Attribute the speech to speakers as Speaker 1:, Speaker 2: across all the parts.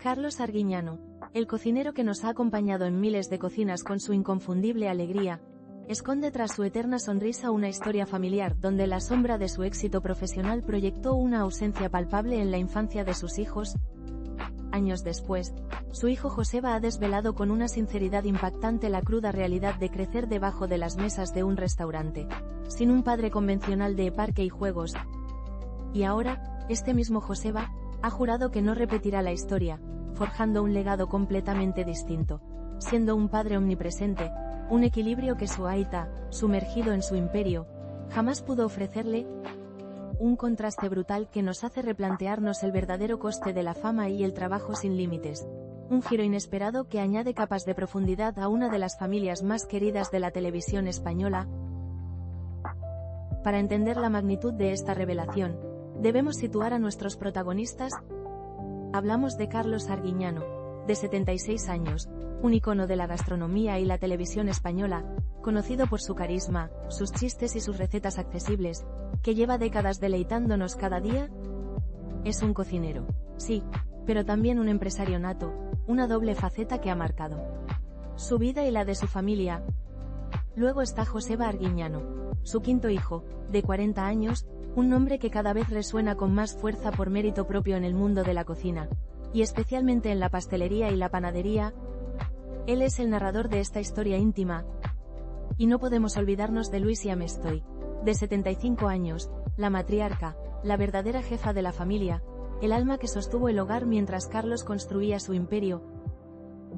Speaker 1: Carlos Arguiñano, el cocinero que nos ha acompañado en miles de cocinas con su inconfundible alegría, esconde tras su eterna sonrisa una historia familiar donde la sombra de su éxito profesional proyectó una ausencia palpable en la infancia de sus hijos. Años después, su hijo Joseba ha desvelado con una sinceridad impactante la cruda realidad de crecer debajo de las mesas de un restaurante, sin un padre convencional de parque y juegos. Y ahora, este mismo Joseba ha jurado que no repetirá la historia, forjando un legado completamente distinto, siendo un padre omnipresente, un equilibrio que su aita, sumergido en su imperio, jamás pudo ofrecerle. Un contraste brutal que nos hace replantearnos el verdadero coste de la fama y el trabajo sin límites. Un giro inesperado que añade capas de profundidad a una de las familias más queridas de la televisión española. Para entender la magnitud de esta revelación, debemos situar a nuestros protagonistas. Hablamos de Carlos Arguiñano, de 76 años, un icono de la gastronomía y la televisión española, conocido por su carisma, sus chistes y sus recetas accesibles, que lleva décadas deleitándonos cada día. Es un cocinero, sí, pero también un empresario nato, una doble faceta que ha marcado su vida y la de su familia. Luego está Joseba Arguiñano, su quinto hijo, de 40 años, un nombre que cada vez resuena con más fuerza por mérito propio en el mundo de la cocina, y especialmente en la pastelería y la panadería. Él es el narrador de esta historia íntima. Y no podemos olvidarnos de Luisia Mestoy, de 75 años, la matriarca, la verdadera jefa de la familia, el alma que sostuvo el hogar mientras Carlos construía su imperio.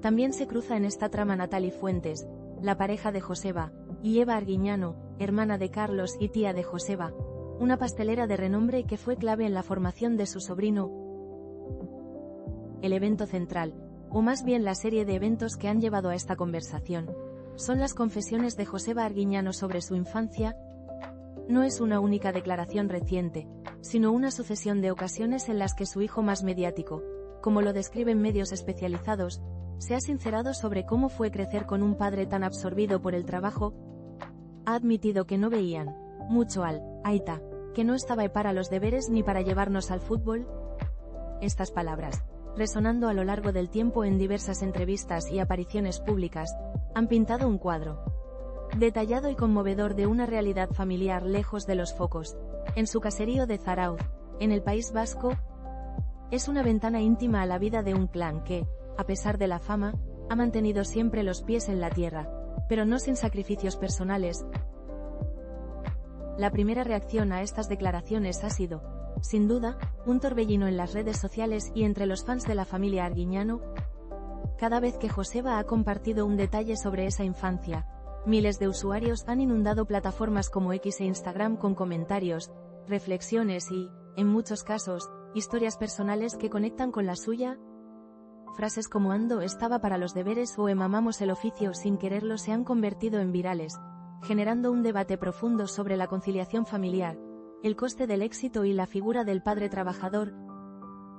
Speaker 1: También se cruza en esta trama Natalie Fuentes, la pareja de Joseba, y Eva Arguiñano, hermana de Carlos y tía de Joseba, una pastelera de renombre que fue clave en la formación de su sobrino. El evento central, o más bien la serie de eventos que han llevado a esta conversación, son las confesiones de Joseba Arguiñano sobre su infancia. No es una única declaración reciente, sino una sucesión de ocasiones en las que su hijo más mediático, como lo describen medios especializados, se ha sincerado sobre cómo fue crecer con un padre tan absorbido por el trabajo. Ha admitido que no veían mucho al aita, que no estaba para los deberes ni para llevarnos al fútbol. Estas palabras, resonando a lo largo del tiempo en diversas entrevistas y apariciones públicas, han pintado un cuadro detallado y conmovedor de una realidad familiar lejos de los focos. En su caserío de Zarauz, en el País Vasco, es una ventana íntima a la vida de un clan que, a pesar de la fama, ha mantenido siempre los pies en la tierra, pero no sin sacrificios personales. La primera reacción a estas declaraciones ha sido, sin duda, un torbellino en las redes sociales y entre los fans de la familia Arguiñano. Cada vez que Joseba ha compartido un detalle sobre esa infancia, miles de usuarios han inundado plataformas como X e Instagram con comentarios, reflexiones y, en muchos casos, historias personales que conectan con la suya. Frases como "ando estaba para los deberes" o "mamamos el oficio sin quererlo" se han convertido en virales, generando un debate profundo sobre la conciliación familiar, el coste del éxito y la figura del padre trabajador.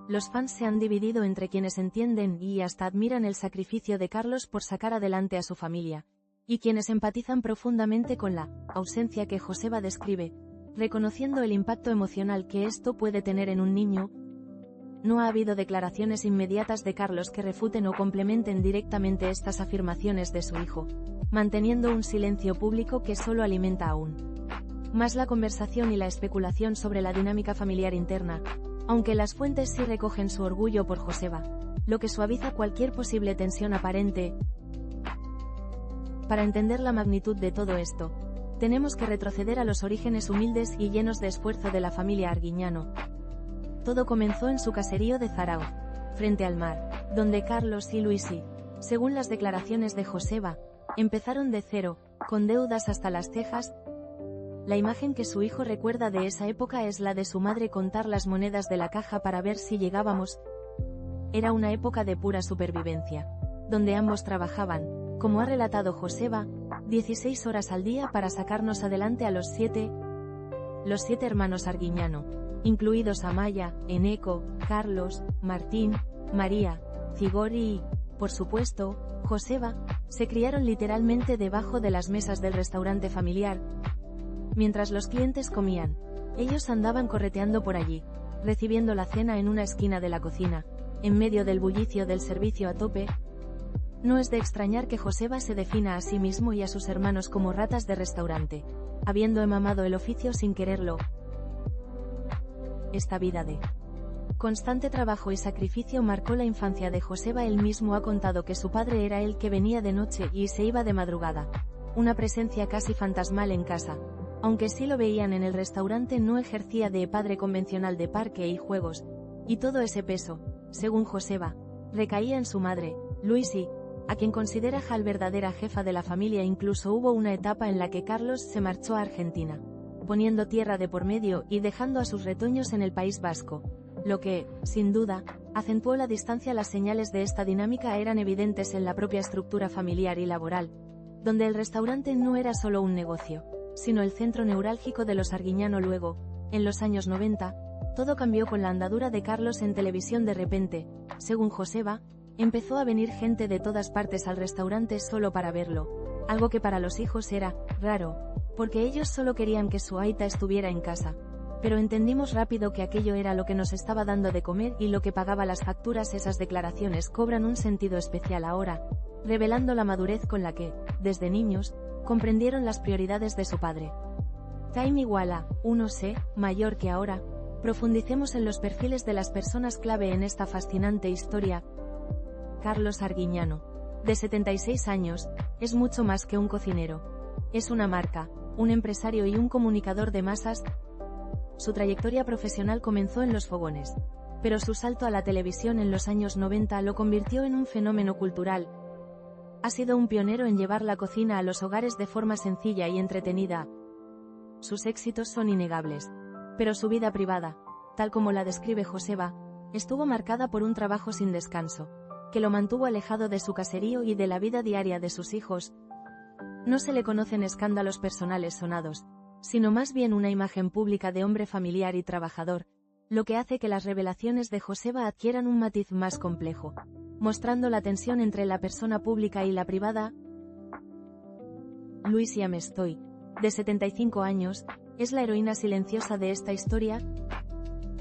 Speaker 1: Los fans se han dividido entre quienes entienden y hasta admiran el sacrificio de Carlos por sacar adelante a su familia, y quienes empatizan profundamente con la ausencia que Joseba describe, reconociendo el impacto emocional que esto puede tener en un niño. No ha habido declaraciones inmediatas de Carlos que refuten o complementen directamente estas afirmaciones de su hijo, manteniendo un silencio público que solo alimenta aún más la conversación y la especulación sobre la dinámica familiar interna, aunque las fuentes sí recogen su orgullo por Joseba, lo que suaviza cualquier posible tensión aparente. Para entender la magnitud de todo esto, tenemos que retroceder a los orígenes humildes y llenos de esfuerzo de la familia Arguiñano. Todo comenzó en su caserío de Zarauz, frente al mar, donde Carlos y Luisi, según las declaraciones de Joseba, empezaron de cero, con deudas hasta las cejas. La imagen que su hijo recuerda de esa época es la de su madre contar las monedas de la caja para ver si llegábamos. Era una época de pura supervivencia, donde ambos trabajaban, como ha relatado Joseba, 16 horas al día para sacarnos adelante a los siete hermanos Arguiñano, incluidos Amaya, Eneco, Carlos, Martín, María, Cigori y, por supuesto, Joseba, se criaron literalmente debajo de las mesas del restaurante familiar. Mientras los clientes comían, ellos andaban correteando por allí, recibiendo la cena en una esquina de la cocina, en medio del bullicio del servicio a tope. No es de extrañar que Joseba se defina a sí mismo y a sus hermanos como ratas de restaurante, habiendo emamado el oficio sin quererlo. Esta vida de constante trabajo y sacrificio marcó la infancia de Joseba. Él mismo ha contado que su padre era el que venía de noche y se iba de madrugada, una presencia casi fantasmal en casa. Aunque sí lo veían en el restaurante, no ejercía de padre convencional de parque y juegos, y todo ese peso, según Joseba, recaía en su madre, Luisi, a quien considera la verdadera jefa de la familia. Incluso hubo una etapa en la que Carlos se marchó a Argentina, poniendo tierra de por medio y dejando a sus retoños en el País Vasco, lo que, sin duda, acentuó la distancia. Las señales de esta dinámica eran evidentes en la propia estructura familiar y laboral, donde el restaurante no era solo un negocio, sino el centro neurálgico de los Arguiñano. Luego, en los años 90, todo cambió con la andadura de Carlos en televisión. De repente, según Joseba, empezó a venir gente de todas partes al restaurante solo para verlo, algo que para los hijos era raro, porque ellos solo querían que su aita estuviera en casa. Pero entendimos rápido que aquello era lo que nos estaba dando de comer y lo que pagaba las facturas. Esas declaraciones cobran un sentido especial ahora, revelando la madurez con la que, desde niños, comprendieron las prioridades de su padre. Time igual a 1C, mayor que ahora. Profundicemos en los perfiles de las personas clave en esta fascinante historia. Carlos Arguiñano, de 76 años, es mucho más que un cocinero. Es una marca, un empresario y un comunicador de masas. Su trayectoria profesional comenzó en los fogones, pero su salto a la televisión en los años 90 lo convirtió en un fenómeno cultural. Ha sido un pionero en llevar la cocina a los hogares de forma sencilla y entretenida. Sus éxitos son innegables, pero su vida privada, tal como la describe Joseba, estuvo marcada por un trabajo sin descanso, que lo mantuvo alejado de su caserío y de la vida diaria de sus hijos. No se le conocen escándalos personales sonados, sino más bien una imagen pública de hombre familiar y trabajador, lo que hace que las revelaciones de Joseba adquieran un matiz más complejo, mostrando la tensión entre la persona pública y la privada. Luisi Amestoy, de 75 años, es la heroína silenciosa de esta historia.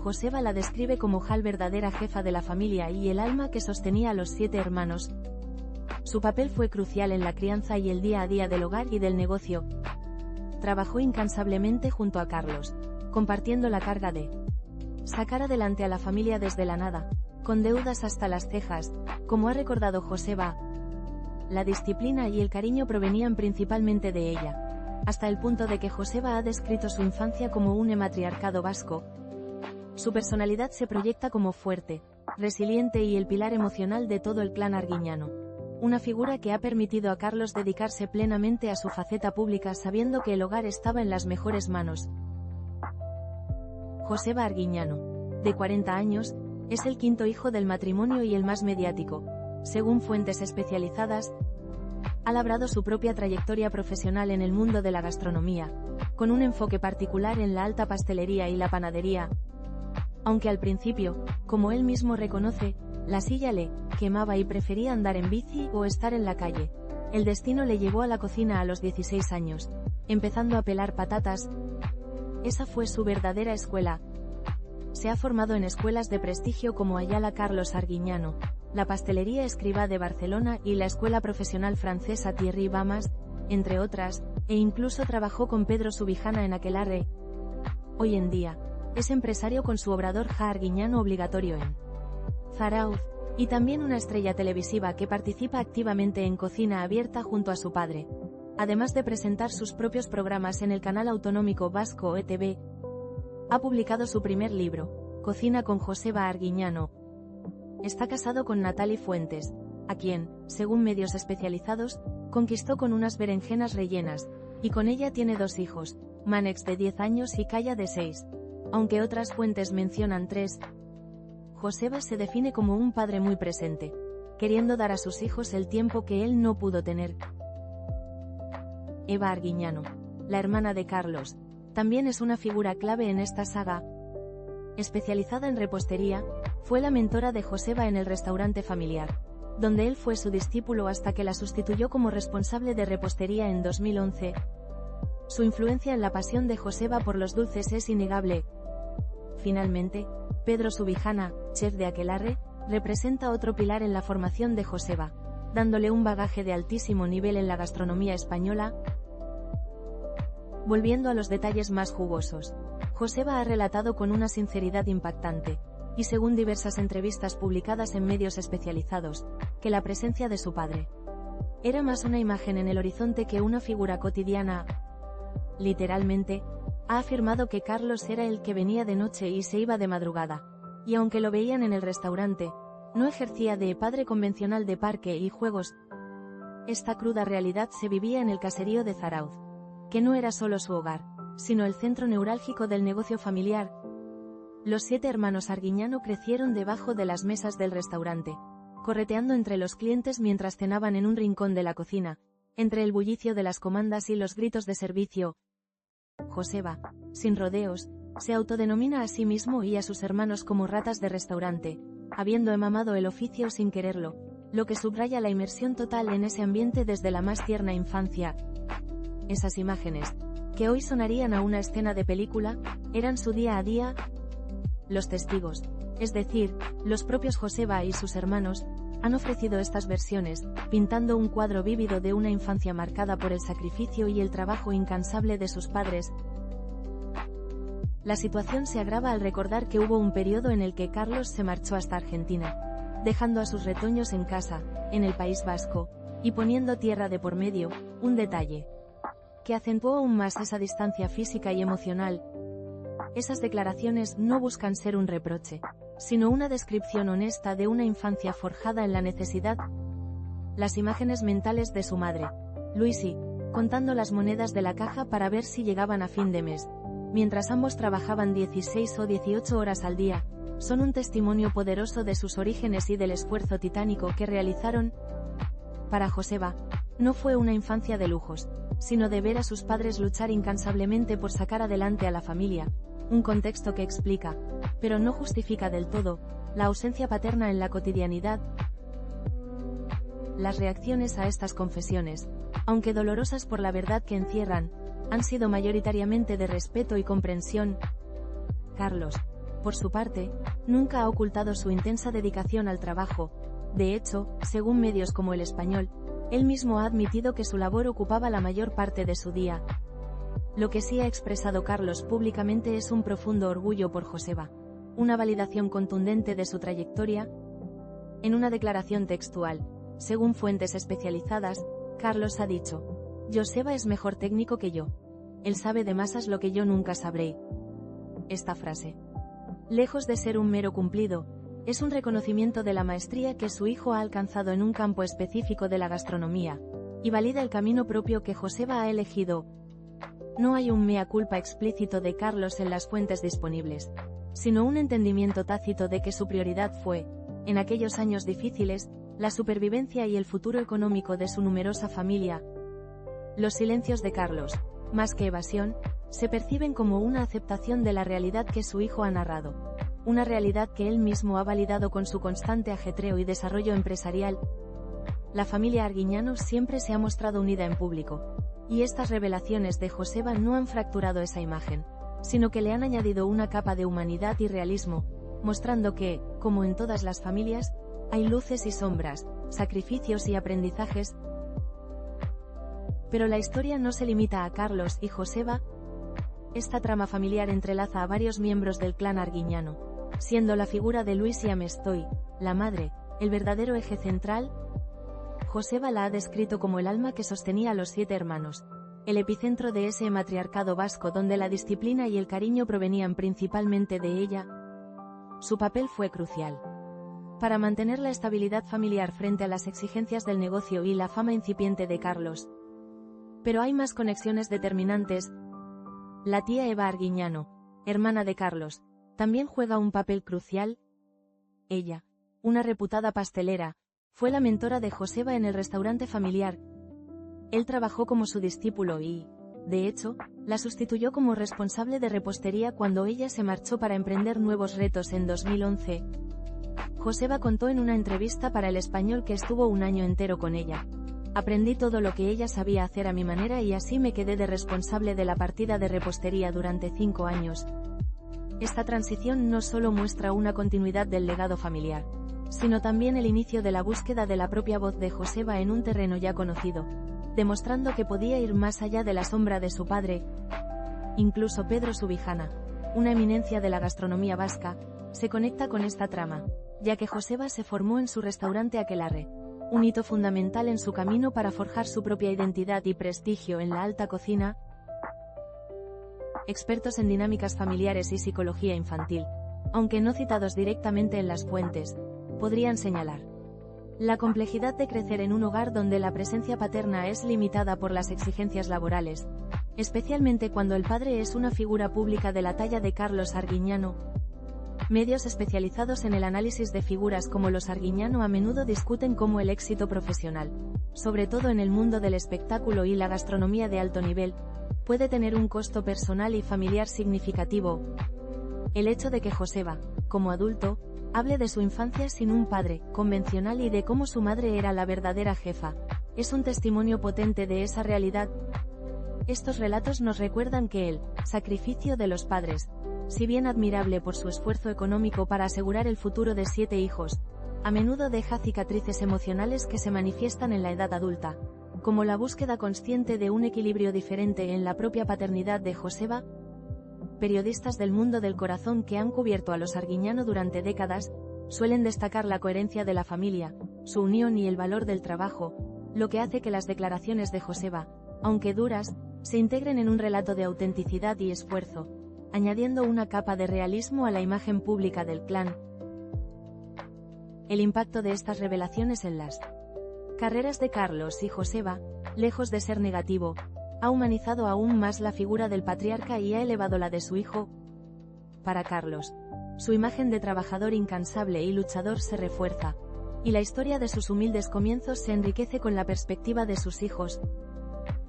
Speaker 1: Joseba la describe como la verdadera jefa de la familia y el alma que sostenía a los 7 hermanos. Su papel fue crucial en la crianza y el día a día del hogar y del negocio. Trabajó incansablemente junto a Carlos, compartiendo la carga de sacar adelante a la familia desde la nada, con deudas hasta las cejas, como ha recordado Joseba. La disciplina y el cariño provenían principalmente de ella, hasta el punto de que Joseba ha descrito su infancia como un matriarcado vasco. Su personalidad se proyecta como fuerte, resiliente y el pilar emocional de todo el clan arguiñano. Una figura que ha permitido a Carlos dedicarse plenamente a su faceta pública sabiendo que el hogar estaba en las mejores manos. Joseba Arguiñano, de 40 años, es el 5º hijo del matrimonio y el más mediático. Según fuentes especializadas, ha labrado su propia trayectoria profesional en el mundo de la gastronomía, con un enfoque particular en la alta pastelería y la panadería. Aunque al principio, como él mismo reconoce, la silla le quemaba y prefería andar en bici o estar en la calle, el destino le llevó a la cocina a los 16 años, empezando a pelar patatas. Esa fue su verdadera escuela. Se ha formado en escuelas de prestigio como Ayala Carlos Arguiñano, la Pastelería Escrivá de Barcelona y la Escuela Profesional Francesa Thierry Bamas, entre otras, e incluso trabajó con Pedro Subijana en Aquelarre. Hoy en día, es empresario con su obrador Ja Arguiñano obligatorio en Zarauz, y también una estrella televisiva que participa activamente en Cocina Abierta junto a su padre. Además de presentar sus propios programas en el canal autonómico vasco ETV, ha publicado su primer libro, Cocina con Joseba Arguiñano. Está casado con Natalie Fuentes, a quien, según medios especializados, conquistó con unas berenjenas rellenas, y con ella tiene 2 hijos, Manex de 10 años y Kaya de 6. Aunque otras fuentes mencionan 3. Joseba se define como un padre muy presente, queriendo dar a sus hijos el tiempo que él no pudo tener. Eva Arguiñano, la hermana de Carlos, también es una figura clave en esta saga. Especializada en repostería, fue la mentora de Joseba en el restaurante familiar, donde él fue su discípulo hasta que la sustituyó como responsable de repostería en 2011. Su influencia en la pasión de Joseba por los dulces es innegable. Finalmente, Pedro Subijana, chef de Aquelarre, representa otro pilar en la formación de Joseba, dándole un bagaje de altísimo nivel en la gastronomía española. Volviendo a los detalles más jugosos, Joseba ha relatado con una sinceridad impactante, y según diversas entrevistas publicadas en medios especializados, que la presencia de su padre era más una imagen en el horizonte que una figura cotidiana. Literalmente, ha afirmado que Carlos era el que venía de noche y se iba de madrugada, y aunque lo veían en el restaurante, no ejercía de padre convencional de parque y juegos. Esta cruda realidad se vivía en el caserío de Zarauz, que no era solo su hogar, sino el centro neurálgico del negocio familiar. Los 7 hermanos Arguiñano crecieron debajo de las mesas del restaurante, correteando entre los clientes mientras cenaban en un rincón de la cocina, entre el bullicio de las comandas y los gritos de servicio. Joseba, sin rodeos, se autodenomina a sí mismo y a sus hermanos como ratas de restaurante, habiendo emamado el oficio sin quererlo, lo que subraya la inmersión total en ese ambiente desde la más tierna infancia. Esas imágenes, que hoy sonarían a una escena de película, eran su día a día. Los testigos, es decir, los propios Joseba y sus hermanos, han ofrecido estas versiones, pintando un cuadro vívido de una infancia marcada por el sacrificio y el trabajo incansable de sus padres. La situación se agrava al recordar que hubo un periodo en el que Carlos se marchó hasta Argentina, dejando a sus retoños en casa, en el País Vasco, y poniendo tierra de por medio, un detalle que acentuó aún más esa distancia física y emocional. Esas declaraciones no buscan ser un reproche, sino una descripción honesta de una infancia forjada en la necesidad. Las imágenes mentales de su madre, Luisi, contando las monedas de la caja para ver si llegaban a fin de mes, mientras ambos trabajaban 16 o 18 horas al día, son un testimonio poderoso de sus orígenes y del esfuerzo titánico que realizaron. Para Joseba, no fue una infancia de lujos, sino de ver a sus padres luchar incansablemente por sacar adelante a la familia, un contexto que explica, pero no justifica del todo, la ausencia paterna en la cotidianidad. Las reacciones a estas confesiones, aunque dolorosas por la verdad que encierran, han sido mayoritariamente de respeto y comprensión. Carlos, por su parte, nunca ha ocultado su intensa dedicación al trabajo. De hecho, según medios como El Español, él mismo ha admitido que su labor ocupaba la mayor parte de su día. Lo que sí ha expresado Carlos públicamente es un profundo orgullo por Joseba, una validación contundente de su trayectoria. En una declaración textual, según fuentes especializadas, Carlos ha dicho: Joseba es mejor técnico que yo. Él sabe de masas lo que yo nunca sabré. Esta frase, lejos de ser un mero cumplido, es un reconocimiento de la maestría que su hijo ha alcanzado en un campo específico de la gastronomía, y valida el camino propio que Joseba ha elegido. No hay un mea culpa explícito de Carlos en las fuentes disponibles, sino un entendimiento tácito de que su prioridad fue, en aquellos años difíciles, la supervivencia y el futuro económico de su numerosa familia. Los silencios de Carlos, más que evasión, se perciben como una aceptación de la realidad que su hijo ha narrado, una realidad que él mismo ha validado con su constante ajetreo y desarrollo empresarial. La familia Arguiñano siempre se ha mostrado unida en público, y estas revelaciones de Joseba no han fracturado esa imagen, sino que le han añadido una capa de humanidad y realismo, mostrando que, como en todas las familias, hay luces y sombras, sacrificios y aprendizajes. Pero la historia no se limita a Carlos y Joseba. Esta trama familiar entrelaza a varios miembros del clan Arguiñano, siendo la figura de Luisi Amestoy, la madre, el verdadero eje central. Joseba la ha descrito como el alma que sostenía a los 7 hermanos, el epicentro de ese matriarcado vasco donde la disciplina y el cariño provenían principalmente de ella. Su papel fue crucial para mantener la estabilidad familiar frente a las exigencias del negocio y la fama incipiente de Carlos. Pero hay más conexiones determinantes. La tía Eva Arguiñano, hermana de Carlos, también juega un papel crucial. Ella, una reputada pastelera, fue la mentora de Joseba en el restaurante familiar. Él trabajó como su discípulo y, de hecho, la sustituyó como responsable de repostería cuando ella se marchó para emprender nuevos retos en 2011. Joseba contó en una entrevista para El Español que estuvo un año entero con ella. Aprendí todo lo que ella sabía hacer a mi manera y así me quedé de responsable de la partida de repostería durante 5 años. Esta transición no solo muestra una continuidad del legado familiar, sino también el inicio de la búsqueda de la propia voz de Joseba en un terreno ya conocido, demostrando que podía ir más allá de la sombra de su padre. Incluso Pedro Subijana, una eminencia de la gastronomía vasca, se conecta con esta trama, ya que Joseba se formó en su restaurante Aquelarre, un hito fundamental en su camino para forjar su propia identidad y prestigio en la alta cocina. Expertos en dinámicas familiares y psicología infantil, aunque no citados directamente en las fuentes, podrían señalar la complejidad de crecer en un hogar donde la presencia paterna es limitada por las exigencias laborales, especialmente cuando el padre es una figura pública de la talla de Carlos Arguiñano. Medios especializados en el análisis de figuras como los Arguiñano a menudo discuten cómo el éxito profesional, sobre todo en el mundo del espectáculo y la gastronomía de alto nivel, puede tener un costo personal y familiar significativo. El hecho de que Joseba, como adulto, hable de su infancia sin un padre convencional y de cómo su madre era la verdadera jefa, es un testimonio potente de esa realidad. Estos relatos nos recuerdan que el sacrificio de los padres, si bien admirable por su esfuerzo económico para asegurar el futuro de 7 hijos, a menudo deja cicatrices emocionales que se manifiestan en la edad adulta, como la búsqueda consciente de un equilibrio diferente en la propia paternidad de Joseba. Periodistas del mundo del corazón que han cubierto a los Arguiñano durante décadas, suelen destacar la coherencia de la familia, su unión y el valor del trabajo, lo que hace que las declaraciones de Joseba, aunque duras, se integren en un relato de autenticidad y esfuerzo, añadiendo una capa de realismo a la imagen pública del clan. El impacto de estas revelaciones en las carreras de Carlos y Joseba, lejos de ser negativo, ha humanizado aún más la figura del patriarca y ha elevado la de su hijo. Para Carlos, su imagen de trabajador incansable y luchador se refuerza, y la historia de sus humildes comienzos se enriquece con la perspectiva de sus hijos.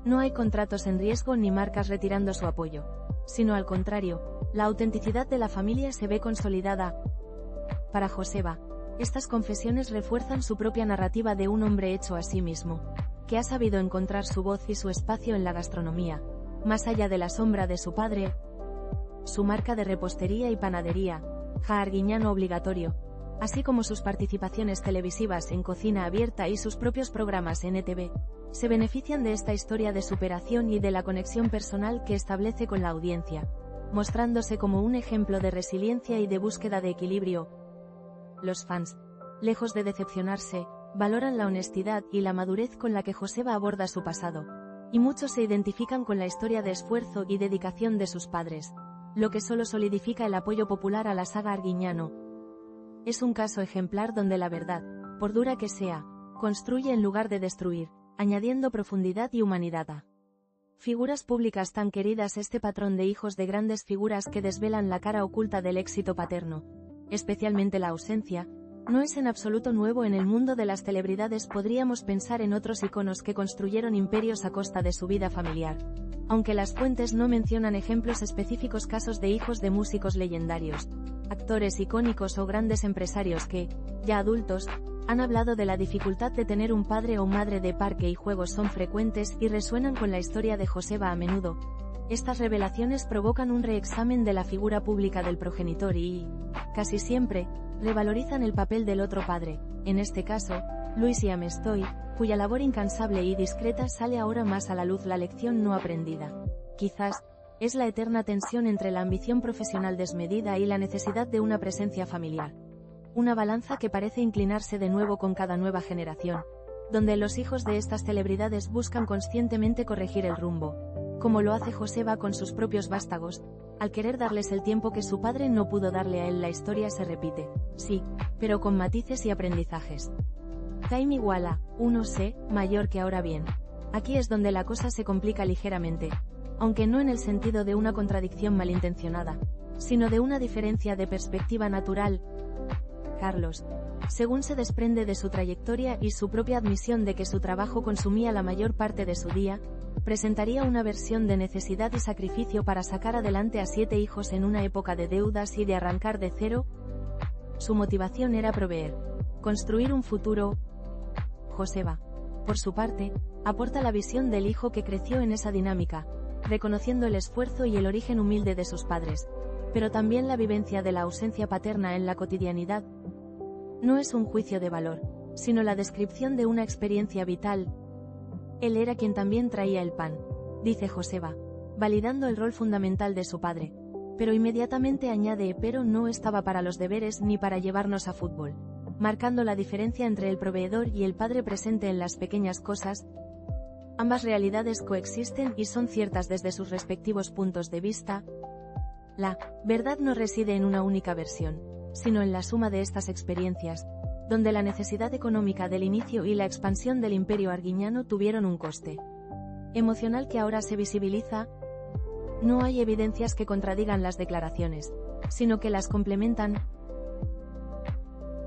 Speaker 1: No hay contratos en riesgo ni marcas retirando su apoyo, sino al contrario, la autenticidad de la familia se ve consolidada. Para Joseba, estas confesiones refuerzan su propia narrativa de un hombre hecho a sí mismo, que ha sabido encontrar su voz y su espacio en la gastronomía, más allá de la sombra de su padre. Su marca de repostería y panadería, Ja Arguiñano Obligatorio, así como sus participaciones televisivas en Cocina Abierta y sus propios programas en ETV, se benefician de esta historia de superación y de la conexión personal que establece con la audiencia, mostrándose como un ejemplo de resiliencia y de búsqueda de equilibrio. Los fans, lejos de decepcionarse, valoran la honestidad y la madurez con la que Joseba aborda su pasado, y muchos se identifican con la historia de esfuerzo y dedicación de sus padres, lo que solo solidifica el apoyo popular a la saga Arguiñano. Es un caso ejemplar donde la verdad, por dura que sea, construye en lugar de destruir, añadiendo profundidad y humanidad a figuras públicas tan queridas. Este patrón de hijos de grandes figuras que desvelan la cara oculta del éxito paterno, especialmente la ausencia, no es en absoluto nuevo en el mundo de las celebridades. Podríamos pensar en otros iconos que construyeron imperios a costa de su vida familiar, aunque las fuentes no mencionan ejemplos específicos, casos de hijos de músicos legendarios, actores icónicos o grandes empresarios que, ya adultos, han hablado de la dificultad de tener un padre o madre de parque y juegos son frecuentes y resuenan con la historia de Joseba a menudo. Estas revelaciones provocan un reexamen de la figura pública del progenitor y, casi siempre, revalorizan el papel del otro padre, en este caso, Luis y Amestoy, cuya labor incansable y discreta sale ahora más a la luz. La lección no aprendida, quizás, es la eterna tensión entre la ambición profesional desmedida y la necesidad de una presencia familiar. Una balanza que parece inclinarse de nuevo con cada nueva generación, donde los hijos de estas celebridades buscan conscientemente corregir el rumbo, como lo hace Joseba con sus propios vástagos, al querer darles el tiempo que su padre no pudo darle a él. La historia se repite, sí, pero con matices y aprendizajes. Time igual a 1c, mayor que ahora bien. Aquí es donde la cosa se complica ligeramente, aunque no en el sentido de una contradicción malintencionada, sino de una diferencia de perspectiva natural. Carlos, según se desprende de su trayectoria y su propia admisión de que su trabajo consumía la mayor parte de su día, presentaría una versión de necesidad y sacrificio para sacar adelante a 7 hijos en una época de deudas y de arrancar de cero. Su motivación era proveer, construir un futuro. Joseba, por su parte, aporta la visión del hijo que creció en esa dinámica, reconociendo el esfuerzo y el origen humilde de sus padres, pero también la vivencia de la ausencia paterna en la cotidianidad. No es un juicio de valor, sino la descripción de una experiencia vital. Él era quien también traía el pan, dice Joseba, validando el rol fundamental de su padre. Pero inmediatamente añade, pero no estaba para los deberes ni para llevarnos a fútbol, marcando la diferencia entre el proveedor y el padre presente en las pequeñas cosas. Ambas realidades coexisten y son ciertas desde sus respectivos puntos de vista. La verdad no reside en una única versión, sino en la suma de estas experiencias, donde la necesidad económica del inicio y la expansión del imperio arguiñano tuvieron un coste emocional que ahora se visibiliza. No hay evidencias que contradigan las declaraciones, sino que las complementan.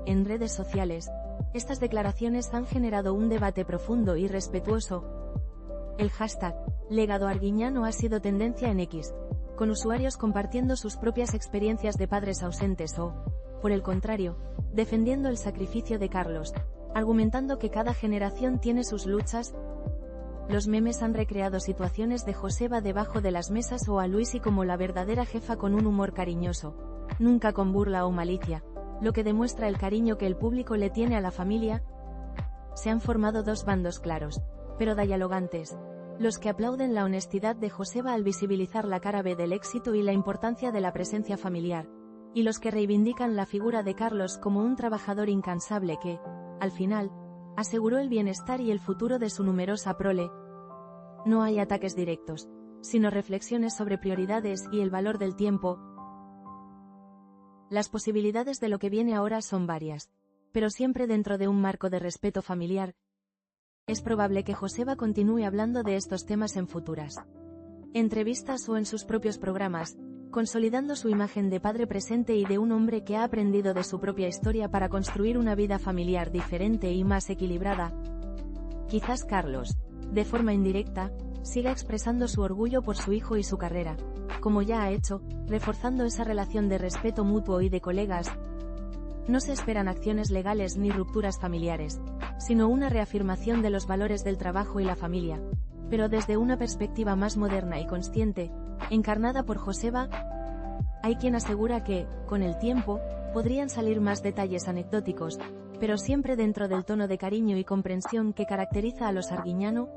Speaker 1: En redes sociales, estas declaraciones han generado un debate profundo y respetuoso. El hashtag Legado Arguiñano ha sido tendencia en X, con usuarios compartiendo sus propias experiencias de padres ausentes o, por el contrario, defendiendo el sacrificio de Carlos, argumentando que cada generación tiene sus luchas. Los memes han recreado situaciones de Joseba debajo de las mesas o a Luisi como la verdadera jefa con un humor cariñoso, nunca con burla o malicia, lo que demuestra el cariño que el público le tiene a la familia. Se han formado dos bandos claros, pero dialogantes: los que aplauden la honestidad de Joseba al visibilizar la cara B del éxito y la importancia de la presencia familiar, y los que reivindican la figura de Carlos como un trabajador incansable que, al final, aseguró el bienestar y el futuro de su numerosa prole. No hay ataques directos, sino reflexiones sobre prioridades y el valor del tiempo. Las posibilidades de lo que viene ahora son varias, pero siempre dentro de un marco de respeto familiar. Es probable que Joseba continúe hablando de estos temas en futuras entrevistas o en sus propios programas, consolidando su imagen de padre presente y de un hombre que ha aprendido de su propia historia para construir una vida familiar diferente y más equilibrada. Quizás Carlos, de forma indirecta, siga expresando su orgullo por su hijo y su carrera, como ya ha hecho, reforzando esa relación de respeto mutuo y de colegas. No se esperan acciones legales ni rupturas familiares, sino una reafirmación de los valores del trabajo y la familia, pero desde una perspectiva más moderna y consciente, encarnada por Joseba. Hay quien asegura que, con el tiempo, podrían salir más detalles anecdóticos, pero siempre dentro del tono de cariño y comprensión que caracteriza a los Arguiñano.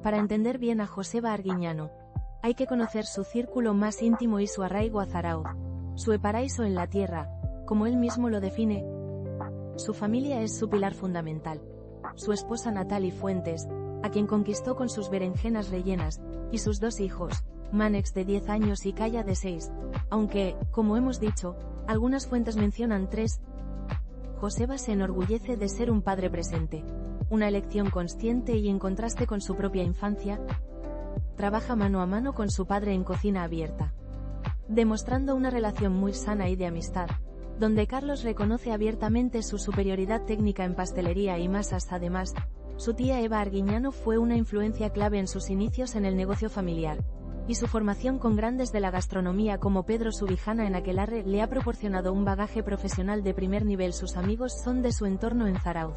Speaker 1: Para entender bien a Joseba Arguiñano, hay que conocer su círculo más íntimo y su arraigo a Zarauz, su paraíso en la tierra, como él mismo lo define. Su familia es su pilar fundamental. Su esposa Natali Fuentes, a quien conquistó con sus berenjenas rellenas, y sus dos hijos, Manex de 10 años y Kaya de 6, aunque, como hemos dicho, algunas fuentes mencionan 3. Joseba se enorgullece de ser un padre presente, una elección consciente y en contraste con su propia infancia. Trabaja mano a mano con su padre en cocina abierta, demostrando una relación muy sana y de amistad, donde Carlos reconoce abiertamente su superioridad técnica en pastelería y masas. Además, su tía Eva Arguiñano fue una influencia clave en sus inicios en el negocio familiar, y su formación con grandes de la gastronomía como Pedro Subijana en Aquelarre le ha proporcionado un bagaje profesional de primer nivel. Sus amigos son de su entorno en Zarauz,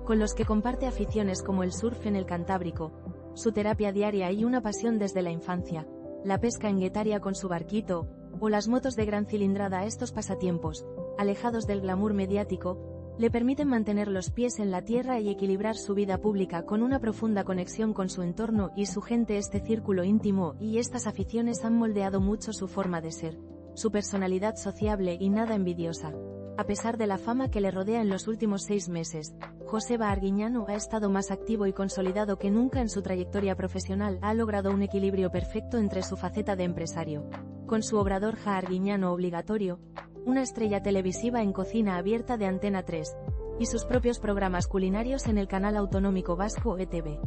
Speaker 1: con los que comparte aficiones como el surf en el Cantábrico, su terapia diaria y una pasión desde la infancia, la pesca en Guetaria con su barquito, o las motos de gran cilindrada. Estos pasatiempos, alejados del glamour mediático, le permiten mantener los pies en la tierra y equilibrar su vida pública con una profunda conexión con su entorno y su gente. Este círculo íntimo y estas aficiones han moldeado mucho su forma de ser, su personalidad sociable y nada envidiosa. A pesar de la fama que le rodea en los últimos 6 meses, Joseba Arguiñano ha estado más activo y consolidado que nunca en su trayectoria profesional. Ha logrado un equilibrio perfecto entre su faceta de empresario, con su obrador Ja Arguiñano obligatorio, una estrella televisiva en cocina abierta de Antena 3, y sus propios programas culinarios en el canal autonómico vasco ETV.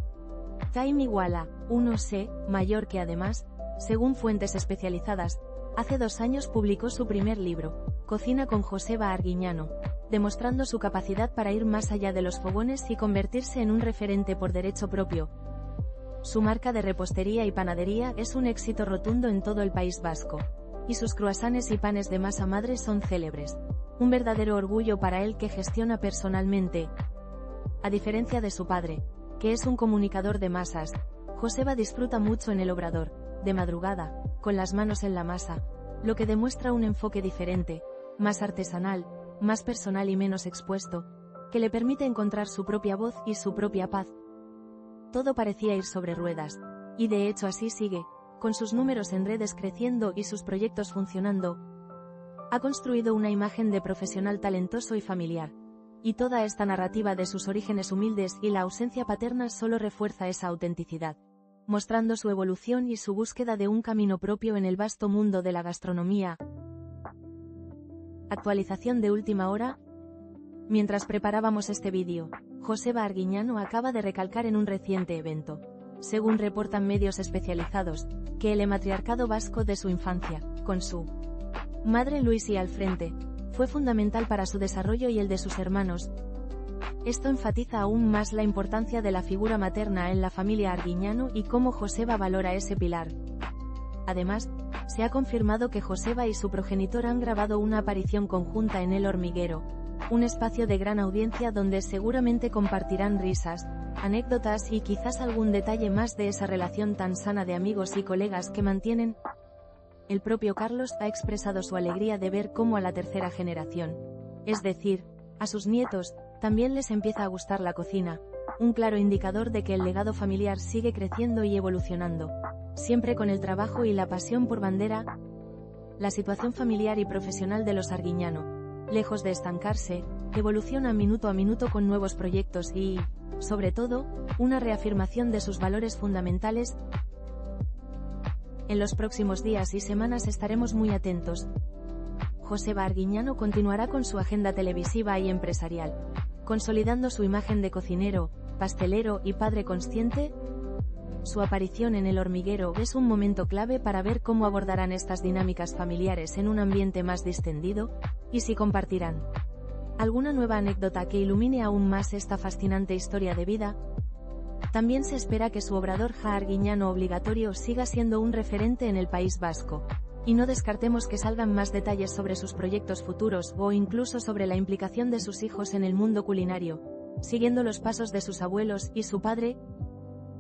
Speaker 1: Time igual a 1C, mayor que además, según fuentes especializadas, hace 2 años publicó su primer libro, Cocina con Joseba Arguiñano, demostrando su capacidad para ir más allá de los fogones y convertirse en un referente por derecho propio. Su marca de repostería y panadería es un éxito rotundo en todo el País Vasco, y sus croissants y panes de masa madre son célebres, un verdadero orgullo para él que gestiona personalmente. A diferencia de su padre, que es un comunicador de masas, Joseba disfruta mucho en el obrador, de madrugada, con las manos en la masa, lo que demuestra un enfoque diferente, más artesanal, más personal y menos expuesto, que le permite encontrar su propia voz y su propia paz. Todo parecía ir sobre ruedas, y de hecho así sigue, con sus números en redes creciendo y sus proyectos funcionando. Ha construido una imagen de profesional talentoso y familiar. Y toda esta narrativa de sus orígenes humildes y la ausencia paterna solo refuerza esa autenticidad, mostrando su evolución y su búsqueda de un camino propio en el vasto mundo de la gastronomía. Actualización de última hora. Mientras preparábamos este vídeo, Joseba Arguiñano acaba de recalcar en un reciente evento, según reportan medios especializados, que el matriarcado vasco de su infancia, con su madre Luisi al frente, fue fundamental para su desarrollo y el de sus hermanos. Esto enfatiza aún más la importancia de la figura materna en la familia Arguiñano y cómo Joseba valora ese pilar. Además, se ha confirmado que Joseba y su progenitor han grabado una aparición conjunta en El Hormiguero, un espacio de gran audiencia donde seguramente compartirán risas, anécdotas y quizás algún detalle más de esa relación tan sana de amigos y colegas que mantienen. El propio Carlos ha expresado su alegría de ver cómo a la tercera generación, es decir, a sus nietos, también les empieza a gustar la cocina, un claro indicador de que el legado familiar sigue creciendo y evolucionando, siempre con el trabajo y la pasión por bandera. La situación familiar y profesional de los Arguiñano, lejos de estancarse, evoluciona minuto a minuto con nuevos proyectos y, sobre todo, una reafirmación de sus valores fundamentales. En los próximos días y semanas estaremos muy atentos. Joseba Arguiñano continuará con su agenda televisiva y empresarial, consolidando su imagen de cocinero, pastelero y padre consciente. Su aparición en El Hormiguero es un momento clave para ver cómo abordarán estas dinámicas familiares en un ambiente más distendido, y si compartirán alguna nueva anécdota que ilumine aún más esta fascinante historia de vida. También se espera que su obrador Ja Arguiñano obligatorio siga siendo un referente en el País Vasco, y no descartemos que salgan más detalles sobre sus proyectos futuros o incluso sobre la implicación de sus hijos en el mundo culinario, siguiendo los pasos de sus abuelos y su padre.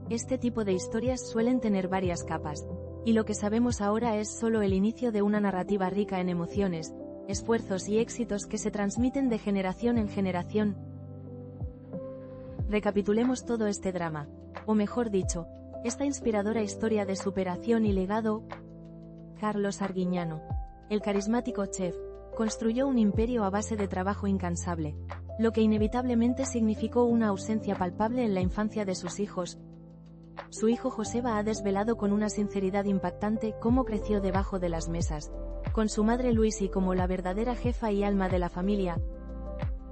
Speaker 1: Este tipo de historias suelen tener varias capas, y lo que sabemos ahora es solo el inicio de una narrativa rica en emociones, esfuerzos y éxitos que se transmiten de generación en generación. Recapitulemos todo este drama, o mejor dicho, esta inspiradora historia de superación y legado. Carlos Arguiñano, el carismático chef, construyó un imperio a base de trabajo incansable, lo que inevitablemente significó una ausencia palpable en la infancia de sus hijos. Su hijo Joseba ha desvelado con una sinceridad impactante cómo creció debajo de las mesas, con su madre Luisi como la verdadera jefa y alma de la familia.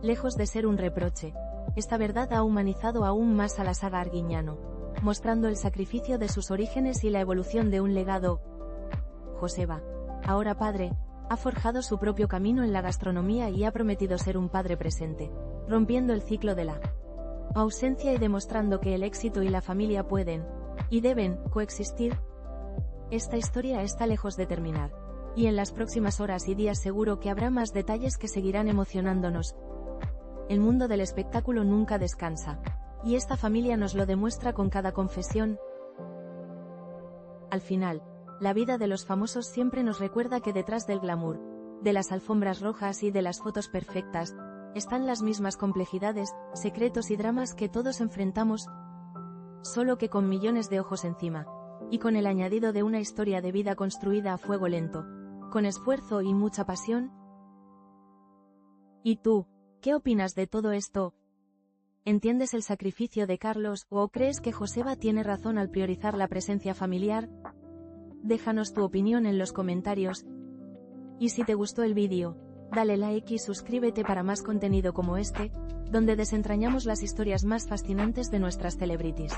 Speaker 1: Lejos de ser un reproche, esta verdad ha humanizado aún más a la saga Arguiñano, mostrando el sacrificio de sus orígenes y la evolución de un legado. Joseba, ahora padre, ha forjado su propio camino en la gastronomía y ha prometido ser un padre presente, rompiendo el ciclo de la ausencia y demostrando que el éxito y la familia pueden, y deben, coexistir. Esta historia está lejos de terminar, y en las próximas horas y días seguro que habrá más detalles que seguirán emocionándonos. El mundo del espectáculo nunca descansa, y esta familia nos lo demuestra con cada confesión. Al final, la vida de los famosos siempre nos recuerda que detrás del glamour, de las alfombras rojas y de las fotos perfectas, están las mismas complejidades, secretos y dramas que todos enfrentamos, solo que con millones de ojos encima, y con el añadido de una historia de vida construida a fuego lento, con esfuerzo y mucha pasión. ¿Y tú, qué opinas de todo esto? ¿Entiendes el sacrificio de Carlos o crees que Joseba tiene razón al priorizar la presencia familiar? Déjanos tu opinión en los comentarios. Y si te gustó el vídeo, dale like y suscríbete para más contenido como este, donde desentrañamos las historias más fascinantes de nuestras celebrities.